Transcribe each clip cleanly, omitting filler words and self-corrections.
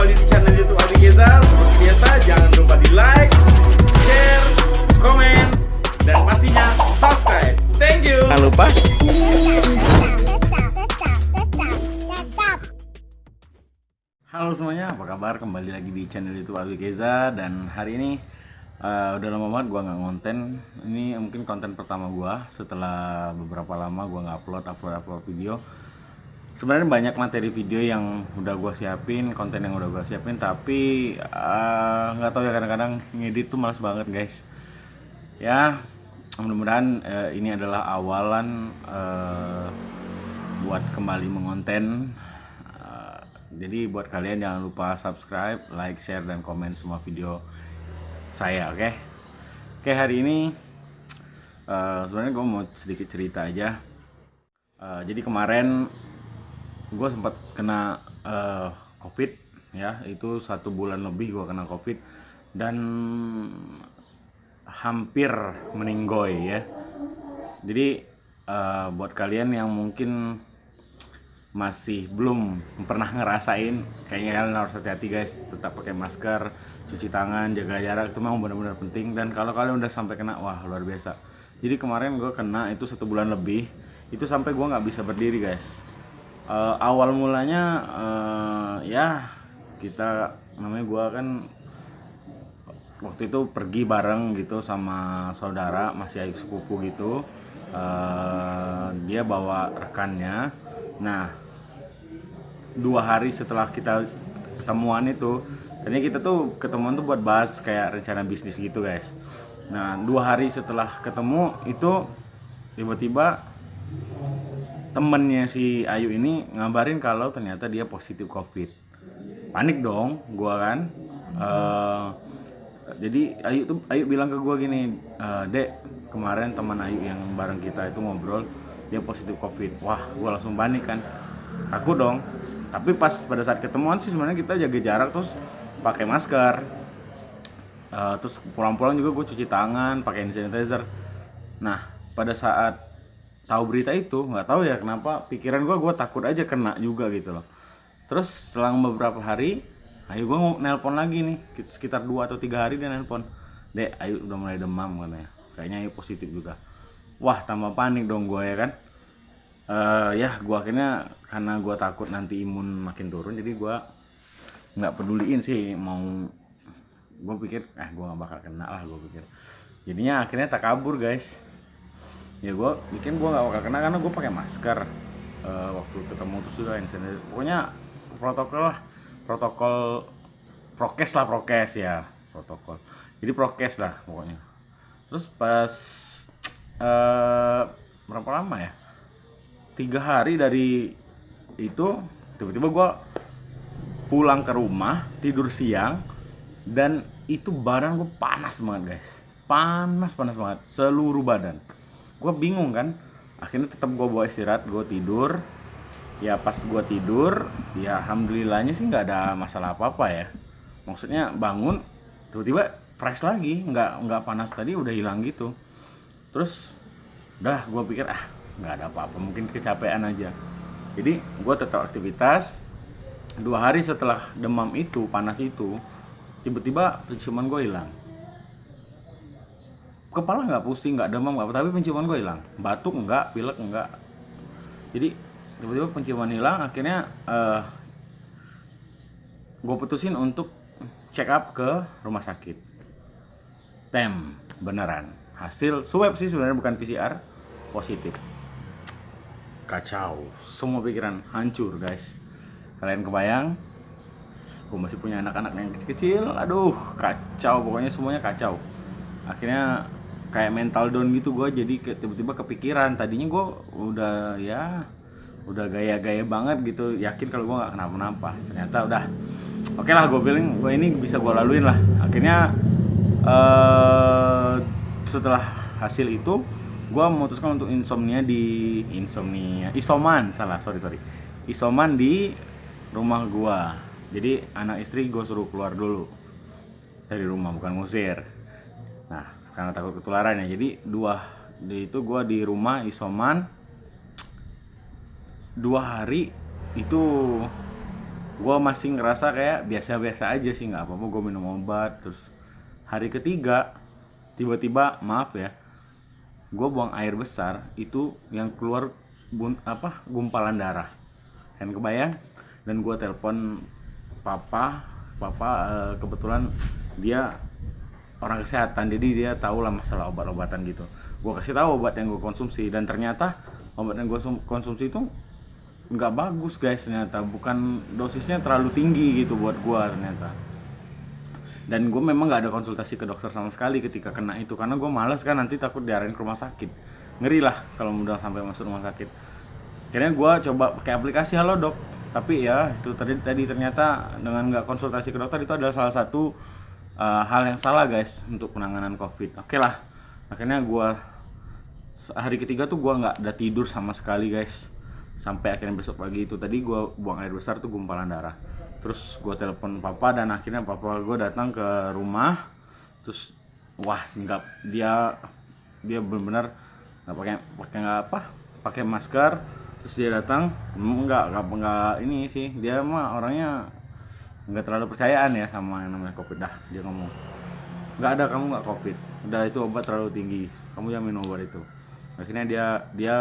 kembali di channel YouTube Abi Geza. Seperti biasa, jangan lupa di like, share, komen, dan pastinya subscribe. Thank you. Jangan lupa. Halo semuanya, apa kabar? Kembali lagi di channel YouTube Abi Geza. Dan hari ini udah lama banget gua nggak ngonten. Ini mungkin konten pertama gua setelah beberapa lama gua nggak upload video. Sebenarnya banyak materi video yang udah gua siapin, konten yang udah gua siapin, tapi nggak tahu ya, kadang-kadang ngedit tuh males banget guys. Ya mudah-mudahan ini adalah awalan buat kembali mengonten. Jadi buat kalian jangan lupa subscribe, like, share, dan komen semua video saya, oke? Oke, hari ini sebenarnya gue mau sedikit cerita aja. Jadi kemarin gue sempat kena COVID, ya, itu 1 bulan lebih gue kena COVID dan hampir meninggoy ya. Jadi buat kalian yang mungkin masih belum pernah ngerasain, kayaknya kalian harus hati-hati guys. Tetap pakai masker, cuci tangan, jaga jarak, itu memang benar-benar penting. Dan kalau kalian udah sampai kena, wah luar biasa. Jadi kemarin gue kena itu 1 bulan lebih, itu sampai gue nggak bisa berdiri guys. Awal mulanya ya kita, namanya gue kan waktu itu pergi bareng gitu sama saudara, masih adik sepupu gitu. Dia bawa rekannya. Nah 2 hari setelah kita ketemuan itu, ternyata kita tuh ketemuan tuh buat bahas kayak rencana bisnis gitu guys. Nah 2 hari setelah ketemu itu tiba-tiba temennya si Ayu ini ngabarin kalau ternyata dia positif COVID. Panik dong gua kan. Jadi Ayu bilang ke gua gini, Dek, kemarin teman Ayu yang bareng kita itu ngobrol, dia positif COVID. Wah, gua langsung panik kan, takut dong. Tapi pas pada saat ketemuan sih sebenarnya kita jaga jarak, terus pakai masker, terus pulang-pulang juga gue cuci tangan, pakai hand sanitizer. Nah pada saat tahu berita itu, nggak tahu ya kenapa pikiran gue takut aja kena juga gitu loh. Terus selang beberapa hari, Ayu gue nelpon lagi nih, sekitar 2 atau 3 hari dia nelpon, Dek, Ayu udah mulai demam katanya, kayaknya Ayu positif juga. Wah tambah panik dong gue ya kan. Ya gue akhirnya, karena gue takut nanti imun makin turun, jadi gue nggak peduliin sih. Gue pikir gue nggak bakal kena lah, gue pikir. Jadinya akhirnya tak kabur guys. Ya gue bikin gue nggak bakal kena karena gue pakai masker waktu ketemu, terus juga pokoknya protokol prokes ya, protokol. Jadi prokes lah pokoknya. Terus pas berapa lama ya, 3 hari dari itu tiba-tiba gue pulang ke rumah, tidur siang, dan itu badan gue panas banget guys. Panas banget, seluruh badan. Gue bingung kan, akhirnya tetap gue bawa istirahat, gue tidur. Ya pas gue tidur, ya alhamdulillahnya sih nggak ada masalah apa-apa ya. Maksudnya bangun tiba-tiba fresh lagi, nggak panas tadi, udah hilang gitu. Terus udah gue pikir nggak ada apa-apa, mungkin kecapean aja. Jadi gue tetap aktivitas. 2 hari setelah demam itu, panas itu, tiba-tiba penciuman gue hilang. Kepala nggak pusing, nggak demam, nggak apa, tapi penciuman gue hilang. Batuk nggak, pilek nggak. Jadi tiba-tiba penciuman hilang. Akhirnya gue putusin untuk check up ke rumah sakit. Beneran, hasil swab sih sebenarnya, bukan PCR, positif. Kacau, semua pikiran hancur guys. Kalian kebayang, gue masih punya anak-anak yang kecil-kecil, aduh kacau, pokoknya semuanya kacau. Akhirnya kayak mental down gitu gue, jadi tiba-tiba kepikiran. Tadinya gue udah gaya-gaya banget gitu, yakin kalau gue nggak kenapa-napa. Ternyata udah oke lah, gue bilang gue ini bisa gue laluin lah. Akhirnya setelah hasil itu, gue memutuskan untuk isoman di rumah gue. Jadi anak istri gue suruh keluar dulu dari rumah, bukan ngusir. Nah karena takut ketularan ya, jadi gue di rumah isoman 2 hari itu. gue masih ngerasa kayak biasa-biasa aja sih, nggak apa-apa, gue minum obat. Terus hari ketiga tiba-tiba, maaf ya, gue buang air besar itu yang keluar gumpalan darah, kan kebayang. Dan gue telepon papa. Kebetulan dia orang kesehatan, jadi dia tahu lah masalah obat-obatan gitu. Gue kasih tahu obat yang gue konsumsi, dan ternyata obat yang gue konsumsi itu nggak bagus guys, ternyata bukan, dosisnya terlalu tinggi gitu buat gue ternyata. Dan gue memang nggak ada konsultasi ke dokter sama sekali ketika kena itu, karena gue males kan, nanti takut diarahin ke rumah sakit, ngeri lah kalau udah sampai masuk rumah sakit. Akhirnya gue coba pakai aplikasi Halodoc, tapi ya itu tadi ternyata dengan nggak konsultasi ke dokter itu adalah salah satu hal yang salah guys untuk penanganan COVID. Oke lah, akhirnya gue hari ketiga tuh gue nggak ada tidur sama sekali guys, sampai akhirnya besok pagi itu tadi gue buang air besar tuh gumpalan darah. Terus gue telepon papa, dan akhirnya papa gue datang ke rumah. Terus wah, nggak, dia benar-benar nggak pakai masker. Terus dia datang, nggak ini sih, dia mah orangnya nggak terlalu percayaan ya sama yang namanya COVID. Dah dia ngomong, nggak ada, kamu nggak COVID, udah itu obat terlalu tinggi, kamu jangan minum obat itu. Akhirnya dia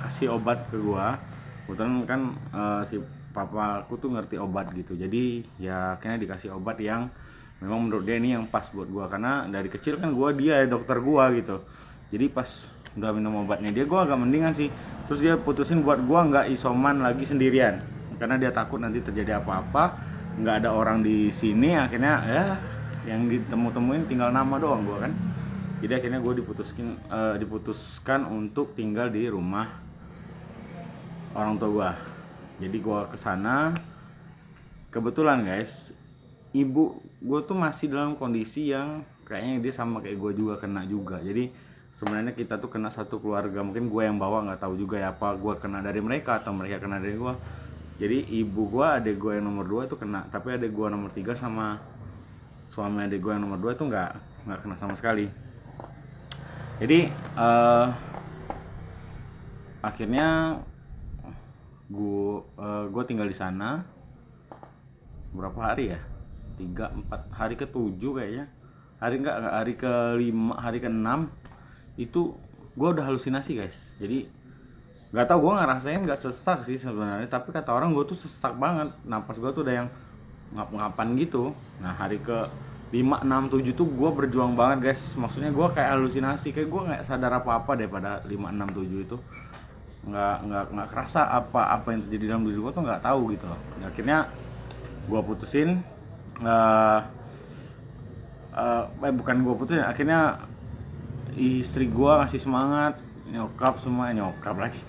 kasih obat ke gua. Kebetulan kan si papa aku tuh ngerti obat gitu, jadi ya akhirnya dikasih obat yang memang menurut dia ini yang pas buat gua, karena dari kecil kan dia dokter gua gitu. Jadi pas udah minum obatnya gua agak mendingan sih. Terus dia putusin buat gua nggak isoman lagi sendirian, karena dia takut nanti terjadi apa-apa, nggak ada orang di sini. Akhirnya ya yang ditemu-temuin tinggal nama doang gua kan. Jadi akhirnya gue diputuskan untuk tinggal di rumah orang tua gue. Jadi gue kesana, kebetulan guys, ibu gue tuh masih dalam kondisi yang kayaknya dia sama kayak gue juga kena juga. Jadi sebenarnya kita tuh kena satu keluarga, mungkin gue yang bawa, nggak tahu juga ya apa gue kena dari mereka atau mereka kena dari gue. Jadi ibu gue, adik gue yang nomor 2 tuh kena, tapi adik gue nomor 3 sama suami adik gue yang nomor 2 tuh nggak kena sama sekali. Jadi akhirnya gue tinggal di sana berapa hari ya, 3-4 hari ke-7 kayaknya, hari ke-5, hari ke-6 itu gue udah halusinasi guys. Jadi nggak tahu, gue ngerasain nggak sesak sih sebenarnya, tapi kata orang gue tuh sesak banget, napas gue tuh udah yang ngap-ngapan gitu. Nah hari ke 5, 6, 7 tuh gue berjuang banget guys. Maksudnya gue kayak halusinasi, kayak gue nggak sadar apa-apa deh pada 5, 6, 7 itu. Nggak kerasa apa yang terjadi dalam diri gue tuh, nggak tahu gitu loh. Akhirnya gue putusin, bukan gue putusin, akhirnya istri gue ngasih semangat, nyokap lagi,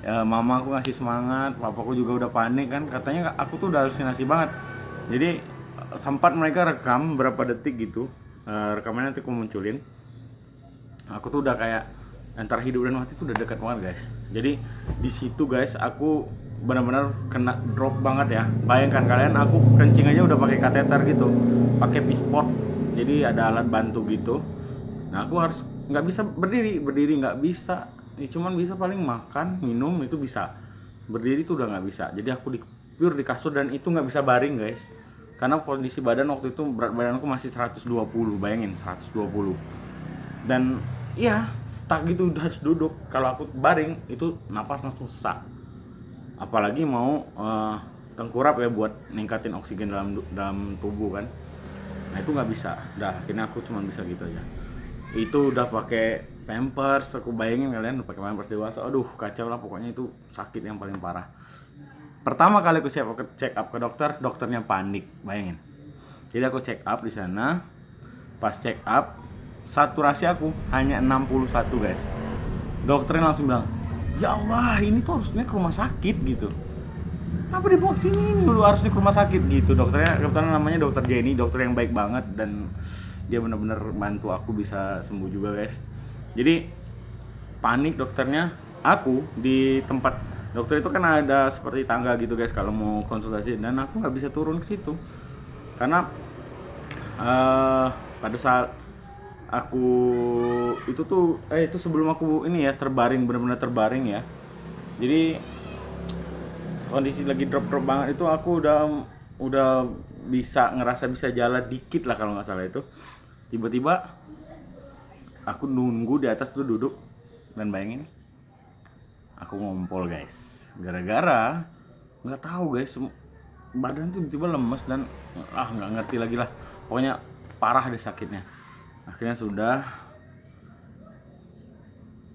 mama aku ngasih semangat, papaku juga udah panik kan, katanya aku tuh udah halusinasi banget. Jadi sempat mereka rekam berapa detik gitu, rekamannya nanti aku munculin. Aku tuh udah kayak antara hidup dan mati tuh udah dekat banget guys. Jadi di situ guys aku benar-benar kena drop banget ya. Bayangkan kalian, aku kencing aja udah pakai kateter gitu, pakai pispot, jadi ada alat bantu gitu. Nah aku harus nggak bisa berdiri nggak bisa, cuman bisa paling makan minum itu bisa, berdiri tuh udah nggak bisa. Jadi aku pure di kasur, dan itu nggak bisa baring guys, karena kondisi badan waktu itu, berat badanku masih 120, bayangin 120. Dan iya stuck gitu, udah harus duduk. Kalau aku baring itu napas langsung sesak, apalagi mau tengkurap ya buat ningkatin oksigen dalam tubuh kan. Nah itu nggak bisa. Udah akhirnya aku cuma bisa gitu aja. Itu udah pakai pampers, aku bayangin kalian udah pakai pampers dewasa, aduh kacau lah pokoknya. Itu sakit yang paling parah. Pertama kali aku check up ke dokter, dokternya panik, bayangin. Jadi aku check up di sana. Pas check up, saturasi aku hanya 61 guys. Dokternya langsung bilang, ya Allah ini tuh harusnya ke rumah sakit gitu, apa dibawa sini, ini lu harusnya ke rumah sakit gitu. Dokternya kebetulan namanya dokter Jenny, dokter yang baik banget, dan dia benar-benar bantu aku bisa sembuh juga guys. Jadi panik dokternya. Aku di tempat dokter itu kan ada seperti tangga gitu guys kalau mau konsultasi, dan aku nggak bisa turun ke situ karena pada saat aku itu sebelum aku ini ya terbaring, benar-benar terbaring ya. Jadi kondisi lagi drop banget itu aku udah bisa ngerasa bisa jalan dikit lah kalau nggak salah itu. Tiba-tiba aku nunggu di atas tuh duduk dan bayangin aku ngompol guys. Gara-gara nggak tahu guys, badan tuh tiba-tiba lemes dan nggak ngerti lagi lah. Pokoknya parah deh sakitnya. Akhirnya sudah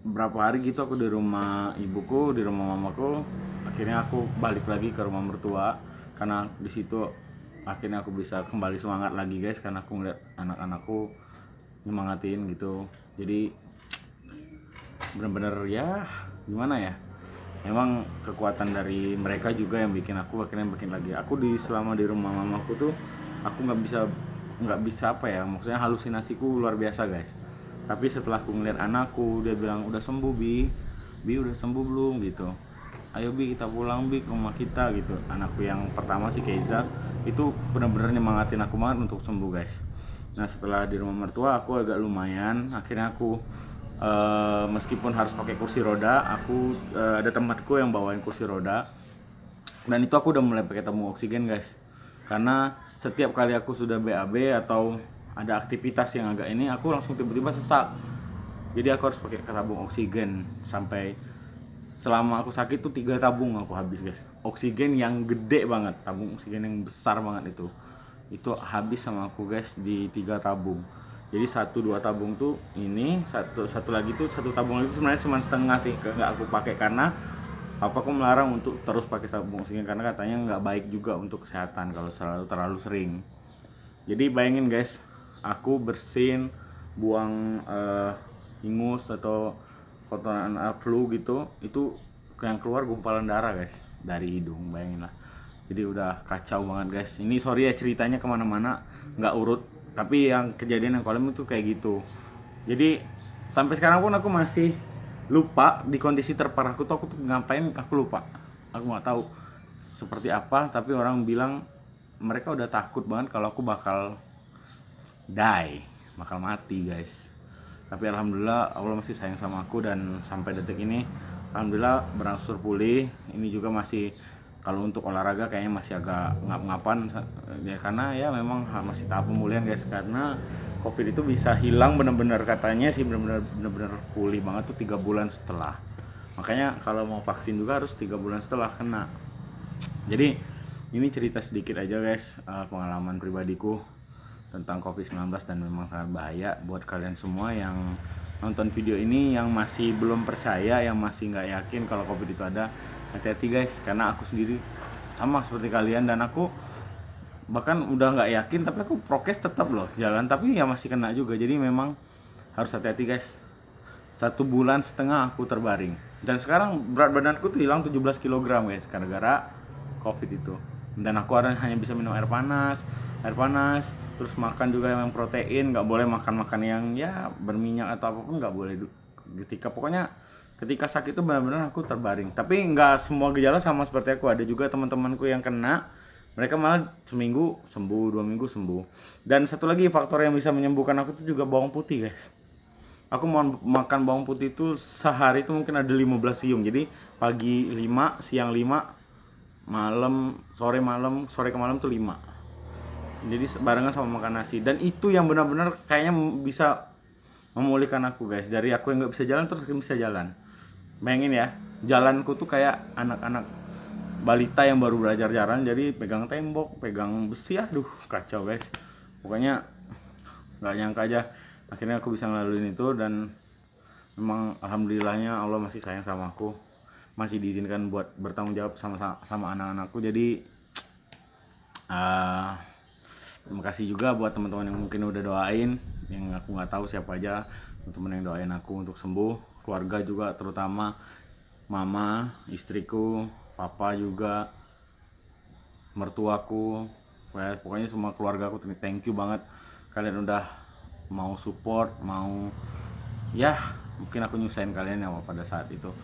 berapa hari gitu aku di rumah ibuku, di rumah mamaku. Akhirnya aku balik lagi ke rumah mertua karena di situ akhirnya aku bisa kembali semangat lagi guys, karena aku ngeliat anak-anakku nyemangatin gitu. Jadi bener-bener ya gimana ya, emang kekuatan dari mereka juga yang bikin aku akhirnya bikin lagi. Aku selama di rumah mamaku tuh aku nggak bisa apa ya, maksudnya halusinasiku luar biasa guys. Tapi setelah aku ngeliat anakku, dia bilang udah sembuh bi udah sembuh belum gitu, ayo bi kita pulang bi ke rumah kita gitu. Anakku yang pertama si Keiza itu benar-benar nyemangatin aku banget untuk sembuh guys. Nah setelah di rumah mertua aku agak lumayan, akhirnya aku meskipun harus pakai kursi roda, aku ada temanku yang bawain kursi roda, dan itu aku udah mulai pakai tabung oksigen guys. Karena setiap kali aku sudah BAB atau ada aktivitas yang agak ini, aku langsung tiba-tiba sesak. Jadi aku harus pakai tabung oksigen sampai selama aku sakit tuh 3 tabung aku habis guys. Oksigen yang gede banget, tabung oksigen yang besar banget itu habis sama aku guys di 3 tabung. Jadi 1-2 tabung tuh ini, satu lagi tuh 1 tabung itu sebenarnya cuma setengah sih nggak aku pakai karena papaku melarang untuk terus pakai tabung oksigen karena katanya nggak baik juga untuk kesehatan kalau terlalu sering. Jadi bayangin guys, aku bersin buang ingus atau kotoran flu gitu, itu yang keluar gumpalan darah guys dari hidung, bayangin lah. Jadi udah kacau banget guys. Ini sorry ya ceritanya kemana-mana nggak urut, tapi yang kejadian yang kolam itu kayak gitu. Jadi sampai sekarang pun aku masih lupa di kondisi terparahku tuh aku tuh ngapain, aku lupa. Aku nggak tahu seperti apa, tapi orang bilang mereka udah takut banget kalau aku bakal mati guys. Tapi alhamdulillah Allah masih sayang sama aku, dan sampai detik ini alhamdulillah berangsur pulih. Ini juga masih, kalau untuk olahraga kayaknya masih agak ngap-ngapan ya, karena ya memang masih tahap pemulihan guys. Karena COVID itu bisa hilang bener-bener, katanya sih bener-bener pulih banget tuh 3 bulan setelah. Makanya kalau mau vaksin juga harus 3 bulan setelah kena. Jadi ini cerita sedikit aja guys, pengalaman pribadiku tentang COVID-19, dan memang sangat bahaya buat kalian semua yang nonton video ini, yang masih belum percaya, yang masih nggak yakin kalau COVID itu ada. Hati-hati guys, karena aku sendiri sama seperti kalian, dan aku bahkan udah nggak yakin tapi aku prokes tetap loh jalan, tapi ya masih kena juga. Jadi memang harus hati-hati guys. 1,5 bulan aku terbaring, dan sekarang berat badanku tuh hilang 17 kg guys gara-gara COVID itu. Dan aku hanya bisa minum air panas, terus makan juga yang protein, nggak boleh makan yang ya berminyak atau apapun, nggak boleh. Ketika sakit itu benar-benar aku terbaring. Tapi nggak semua gejala sama seperti aku, ada juga teman-temanku yang kena, mereka malah seminggu sembuh, 2 minggu sembuh. Dan satu lagi faktor yang bisa menyembuhkan aku itu juga bawang putih guys. Aku mau makan bawang putih itu sehari itu mungkin ada 15 siung. Jadi pagi 5, siang 5, sore ke malam tuh 5. Jadi barengan sama makan nasi, dan itu yang benar-benar kayaknya bisa memulihkan aku guys. Dari aku yang nggak bisa jalan terus bisa jalan. Bayangin ya, jalanku tuh kayak anak-anak balita yang baru belajar jalan, jadi pegang tembok, pegang besi, aduh kacau guys. Pokoknya nggak nyangka aja akhirnya aku bisa ngelaluin itu, dan memang alhamdulillahnya Allah masih sayang sama aku, masih diizinkan buat bertanggung jawab sama anak-anakku. Jadi terima kasih juga buat teman-teman yang mungkin udah doain, yang aku nggak tahu siapa aja teman-teman yang doain aku untuk sembuh. Keluarga juga, terutama mama, istriku, papa juga, mertuaku, pokoknya semua keluarga aku, thank you banget. Kalian udah mau support, mau ya mungkin aku nyusahin kalian ya pada saat itu.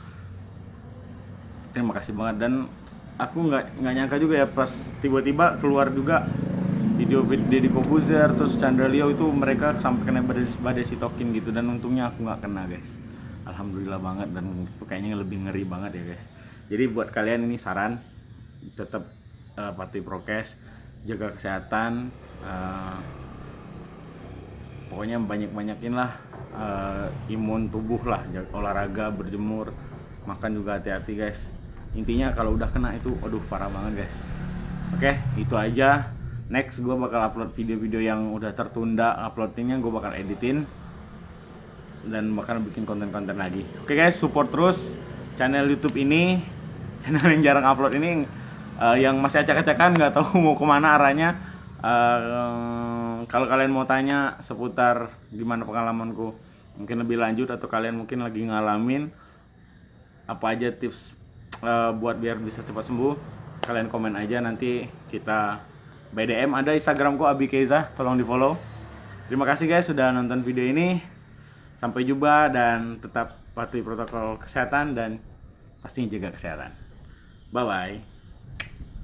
Terima kasih banget. Dan aku nggak nyangka juga ya pas tiba-tiba keluar juga video Deddy Corbuzier terus Chandra Leo itu, mereka sampai kena badai sitokin gitu, dan untungnya aku nggak kena guys. Alhamdulillah banget, dan itu kayaknya lebih ngeri banget ya guys. Jadi buat kalian ini saran, tetap patuhi prokes, jaga kesehatan, pokoknya banyak-banyakin lah imun tubuh lah, olahraga, berjemur, makan juga hati-hati guys. Intinya kalau udah kena itu aduh parah banget guys. Oke, itu aja. Next gue bakal upload video-video yang udah tertunda uploadingnya, gue bakal editin dan bakal bikin konten-konten lagi. Oke guys, support terus channel YouTube ini, channel yang jarang upload ini, yang masih acak-acakan nggak tahu mau kemana arahnya. Kalau kalian mau tanya seputar gimana pengalamanku mungkin lebih lanjut, atau kalian mungkin lagi ngalamin apa aja tips buat biar bisa cepat sembuh, kalian komen aja, nanti kita BDM. Ada Instagramku Abikeza, tolong di follow. Terima kasih guys sudah nonton video ini. Sampai jumpa dan tetap patuhi protokol kesehatan dan pastinya jaga kesehatan. Bye bye.